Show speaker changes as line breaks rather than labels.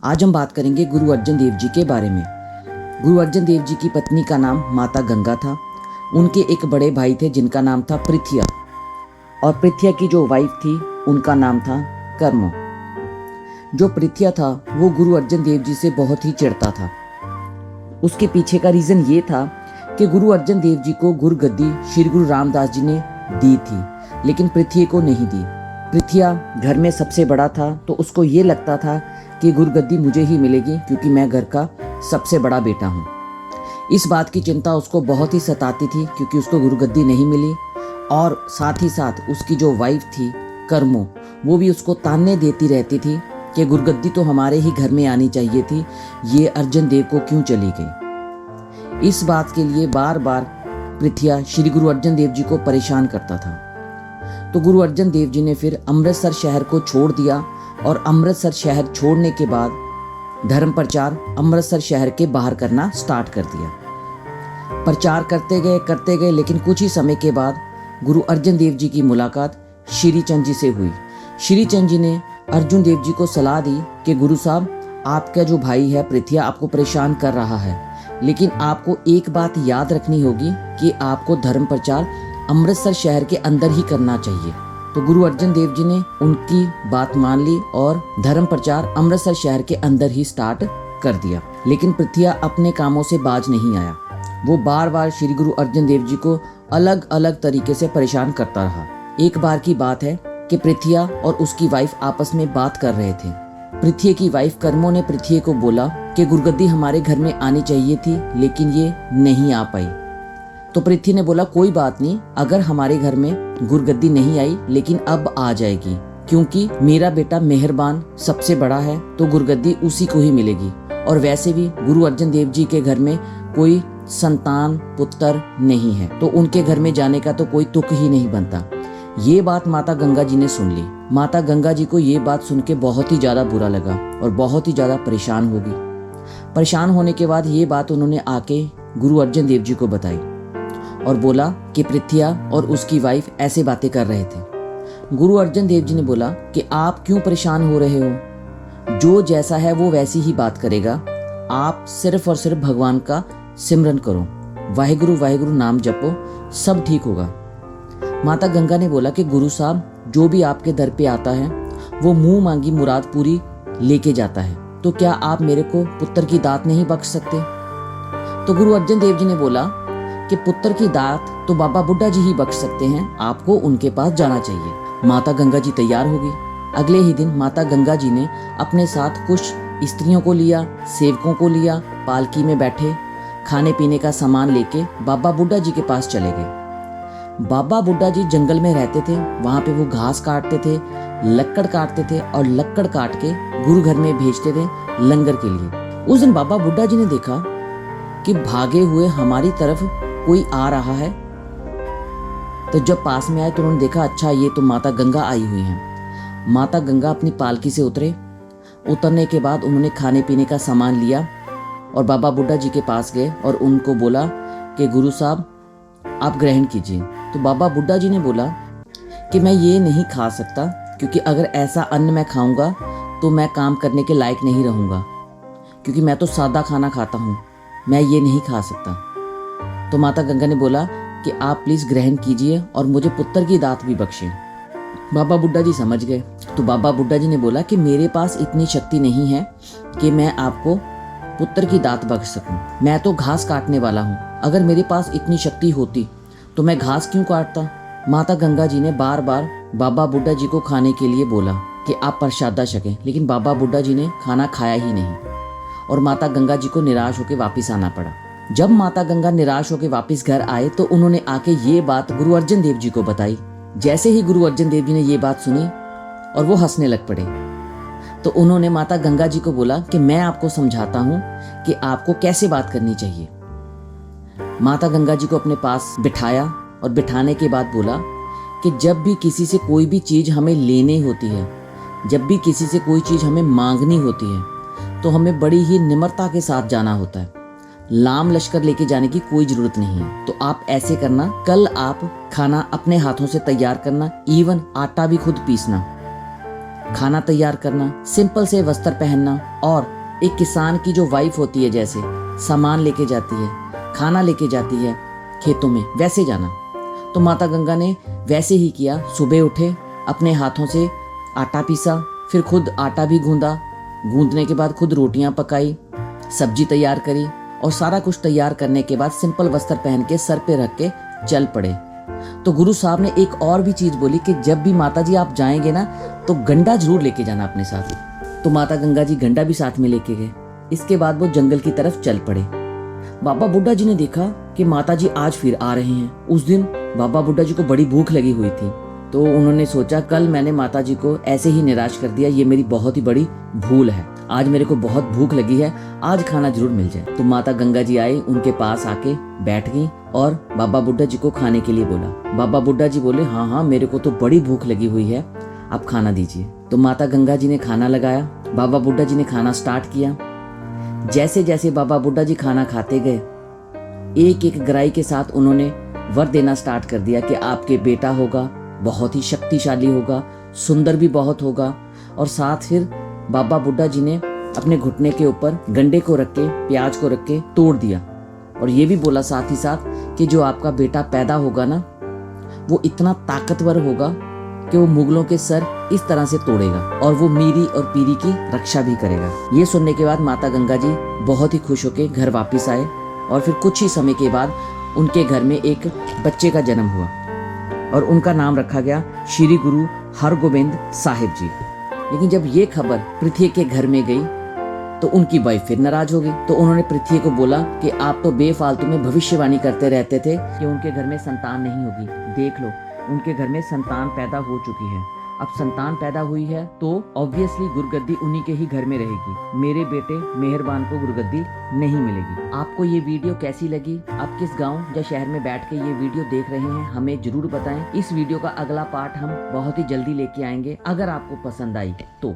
आज हम बात करेंगे गुरु अर्जन देव जी के बारे में। गुरु अर्जन देव जी की पत्नी का नाम माता गंगा था। उनके एक बड़े भाई थे जिनका नाम था पृथ्या, और पृथ्या की जो वाइफ थी उनका नाम था कर्म। जो पृथ्या था वो गुरु अर्जन देव जी से बहुत ही चिढ़ता था। उसके पीछे का रीज़न ये था कि गुरु अर्जन देव जी को गुरगद्दी श्री गुरु रामदास जी ने दी थी, लेकिन पृथ्वी को नहीं दी। पृथ्या घर में सबसे बड़ा था, तो उसको ये लगता था कि गुरगद्दी मुझे ही मिलेगी क्योंकि मैं घर का सबसे बड़ा बेटा हूँ। इस बात की चिंता उसको बहुत ही सताती थी क्योंकि उसको गुरगद्दी नहीं मिली, और साथ ही साथ उसकी जो वाइफ थी कर्मो, वो भी उसको ताने देती रहती थी कि गुरगद्दी तो हमारे ही घर में आनी चाहिए थी, ये अर्जन देव को क्यों चली गई। इस बात के लिए बार बार पृथ्या श्री गुरु अर्जन देव जी को परेशान करता था। तो गुरु अर्जन देव जी ने फिर अमृतसर शहर को छोड़ दिया, और अमृतसर शहर छोड़ने के बाद धर्म प्रचार अमृतसर शहर के बाहर करना स्टार्ट कर दिया। प्रचार करते गए, लेकिन कुछ ही समय के बाद गुरु अर्जन देव जी की मुलाकात श्री चंद जी से हुई। श्री चंद जी ने अर्जुन देव जी को सलाह दी कि गुरु साहब, आपका जो भाई है पृथ्या आपको परेशान कर रहा है, लेकिन आपको एक बात याद रखनी होगी कि आपको धर्म प्रचार अमृतसर शहर के अंदर ही करना चाहिए। तो गुरु अर्जन देव जी ने उनकी बात मान ली और धर्म प्रचार अमृतसर शहर के अंदर ही स्टार्ट कर दिया। लेकिन पृथ्या अपने कामों से बाज नहीं आया। वो बार बार श्री गुरु अर्जन देव जी को अलग अलग तरीके से परेशान करता रहा। एक बार की बात है कि पृथ्या और उसकी वाइफ आपस में बात कर रहे थे। पृथ्वी की वाइफ कर्मो ने पृथ्वी को बोला कि गुरगद्दी हमारे घर में आनी चाहिए थी, लेकिन ये नहीं आ पाई। तो पृथ्वी ने बोला कोई बात नहीं, अगर हमारे घर में गुरगद्दी नहीं आई लेकिन अब आ जाएगी, क्योंकि मेरा बेटा मेहरबान सबसे बड़ा है, तो गुरगद्दी उसी को ही मिलेगी। और वैसे भी गुरु अर्जन देव जी के घर में कोई संतान पुत्र नहीं है, तो उनके घर में जाने का तो कोई तुक ही नहीं बनता। ये बात माता गंगा जी ने सुन ली। माता गंगा जी को ये बात सुन के बहुत ही ज्यादा बुरा लगा और बहुत ही ज्यादा परेशान हो गई। परेशान होने के बाद ये बात उन्होंने आके गुरु अर्जन देव जी को बताई और बोला कि पृथ्या और उसकी वाइफ ऐसे बातें कर रहे थे। गुरु अर्जन देव जी ने बोला कि आप क्यों परेशान हो रहे हो, जो जैसा है वो वैसी ही बात करेगा, आप सिर्फ और सिर्फ भगवान का सिमरन करो, वाहिगुरु वाहिगुरु नाम जपो, सब ठीक होगा। माता गंगा ने बोला कि गुरु साहब, जो भी आपके दर पे आता है वो मुंह मांगी मुराद पूरी लेके जाता है, तो क्या आप मेरे को पुत्र की दात नहीं बख्श सकते। तो गुरु अर्जन देव जी ने बोला कि पुत्र की दात तो बाबा बुड्ढा जी ही बख्श सकते हैं, आपको उनके पास जाना चाहिए। माता गंगा जी तैयार हो गई। अगले ही दिन माता गंगा जी ने अपने साथ कुछ स्त्रियों को लिया, सेवकों को लिया, पालकी में बैठे खाने पीने का सामान लेके बाबा बुड्ढा जी के पास चले गए। बाबा बुड्ढा जी जंगल में रहते थे, वहां पे वो घास काटते थे, लक्कड़ काटते थे, और लक्कड़ काट के गुरु घर में भेजते थे लंगर के लिए। उस दिन बाबा बुड्ढा जी ने देखा कि भागे हुए हमारी तरफ कोई आ रहा है। तो जब पास में आए तो उन्होंने देखा, अच्छा ये तो माता गंगा आई हुई हैं। माता गंगा अपनी पालकी से उतरे। उतरने के बाद उन्होंने खाने पीने का सामान लिया और बाबा बुड्ढा जी के पास गए और उनको बोला कि गुरु साहब आप ग्रहण कीजिए। तो बाबा बुड्ढा जी ने बोला कि मैं ये नहीं खा सकता, क्योंकि अगर ऐसा अन्न मैं खाऊंगा तो मैं काम करने के लायक नहीं रहूंगा, क्योंकि मैं तो सादा खाना खाता हूँ, मैं ये नहीं खा सकता। तो माता गंगा ने बोला कि आप प्लीज ग्रहण कीजिए और मुझे पुत्र की दात भी बख्शें। बाबा बुड्ढा जी समझ गए। तो बाबा बुड्ढा जी ने बोला कि मेरे पास इतनी शक्ति नहीं है कि मैं आपको पुत्र की दात बख्श सकूं, मैं तो घास काटने वाला हूँ। अगर मेरे पास इतनी शक्ति होती तो मैं घास क्यों काटता। माता गंगा जी ने बार बार बाबा बुड्ढा जी को खाने के लिए बोला कि आप प्रसादा छकें, लेकिन बाबा बुड्ढा जी ने खाना खाया ही नहीं, और माता गंगा जी को निराश होकर वापस आना पड़ा। जब माता गंगा निराश होकर वापस घर आए तो उन्होंने आके ये बात गुरु अर्जन देव जी को बताई। जैसे ही गुरु अर्जन देव जी ने ये बात सुनी और वो हंसने लग पड़े, तो उन्होंने माता गंगा जी को बोला कि मैं आपको समझाता हूँ कि आपको कैसे बात करनी चाहिए। माता गंगा जी को अपने पास बिठाया और बिठाने के बाद बोला कि जब भी किसी से कोई भी चीज़ हमें लेनी होती है, जब भी किसी से कोई चीज़ हमें मांगनी होती है, तो हमें बड़ी ही निम्रता के साथ जाना होता है। लाम लश्कर लेके जाने की कोई जरूरत नहीं है। तो आप ऐसे करना, कल आप खाना अपने हाथों से तैयार करना, इवन आटा भी खुद पीसना, खाना तैयार करना, सिंपल से वस्त्र पहनना और एक किसान की जो वाइफ होती है, जैसे सामान लेके जाती है, खाना लेके जाती है खेतों में, वैसे जाना। तो माता गंगा ने वैसे ही किया। सुबह उठे, अपने हाथों से आटा पीसा, फिर खुद आटा भी गूंदा, गूंदने के बाद खुद रोटियां पकाई, सब्जी तैयार करी और सारा कुछ तैयार करने के बाद सिंपल वस्त्र पहन के सर पे रख के चल पड़े। तो गुरु साहब ने एक और भी चीज़ बोली कि जब भी माता जी आप जाएंगे ना तो गंडा जरूर लेके जाना अपने साथ। तो माता गंगा जी गंडा भी साथ में लेके गए। इसके बाद वो जंगल की तरफ चल पड़े। बाबा बुड्ढा जी ने देखा कि माता जी आज फिर आ रहे हैं। उस दिन बाबा बुड्ढा जी को बड़ी भूख लगी हुई थी, तो उन्होंने सोचा कल मैंने माता जी को ऐसे ही निराश कर दिया, ये मेरी बहुत ही बड़ी भूल है। आज मेरे को बहुत भूख लगी है, आज खाना जरूर मिल जाए। तो माता गंगा जी आई, उनके पास आके बैठ गई और बाबा बुड्ढा जी को खाने के लिए बोला। बाबा बुड्ढा जी बोले, हाँ हाँ मेरे को तो बड़ी भूख लगी हुई है, आप खाना दीजिए। तो माता गंगा जी ने खाना लगाया, बाबा बुड्ढा जी ने खाना स्टार्ट किया। जैसे जैसे बाबा बुड्ढा जी खाना खाते गए, एक एक ग्राही के साथ उन्होंने वर देना स्टार्ट कर दिया कि आपके बेटा होगा, बहुत ही शक्तिशाली होगा, सुंदर भी बहुत होगा। और साथ फिर बाबा बुड्ढा जी ने अपने घुटने के ऊपर गंडे को रख के, प्याज को रख के तोड़ दिया। और ये भी बोला साथ ही साथ कि जो आपका बेटा पैदा होगा ना, वो इतना ताकतवर होगा कि वो मुगलों के सर इस तरह से तोड़ेगा और वो मीरी और पीरी की रक्षा भी करेगा। ये सुनने के बाद माता गंगा जी बहुत ही खुश होकर घर वापस आए और फिर कुछ ही समय के बाद उनके घर में एक बच्चे का जन्म हुआ और उनका नाम रखा गया श्री गुरु हरगोबिंद साहिब जी। लेकिन जब ये खबर पृथ्वी के घर में गई तो उनकी वाइफ फिर नाराज हो गई। तो उन्होंने पृथ्वी को बोला कि आप तो बेफालतू में भविष्यवाणी करते रहते थे कि उनके घर में संतान नहीं होगी। देख लो, उनके घर में संतान पैदा हो चुकी है। अब संतान पैदा हुई है तो ऑब्वियसली गुरगद्दी उन्हीं के ही घर में रहेगी। मेरे बेटे मेहरबान को गुरगद्दी नहीं मिलेगी। आपको ये वीडियो कैसी लगी? आप किस गांव या शहर में बैठ के ये वीडियो देख रहे हैं, हमें जरूर बताएं। इस वीडियो का अगला पार्ट हम बहुत ही जल्दी लेके आएंगे। अगर आपको पसंद आई तो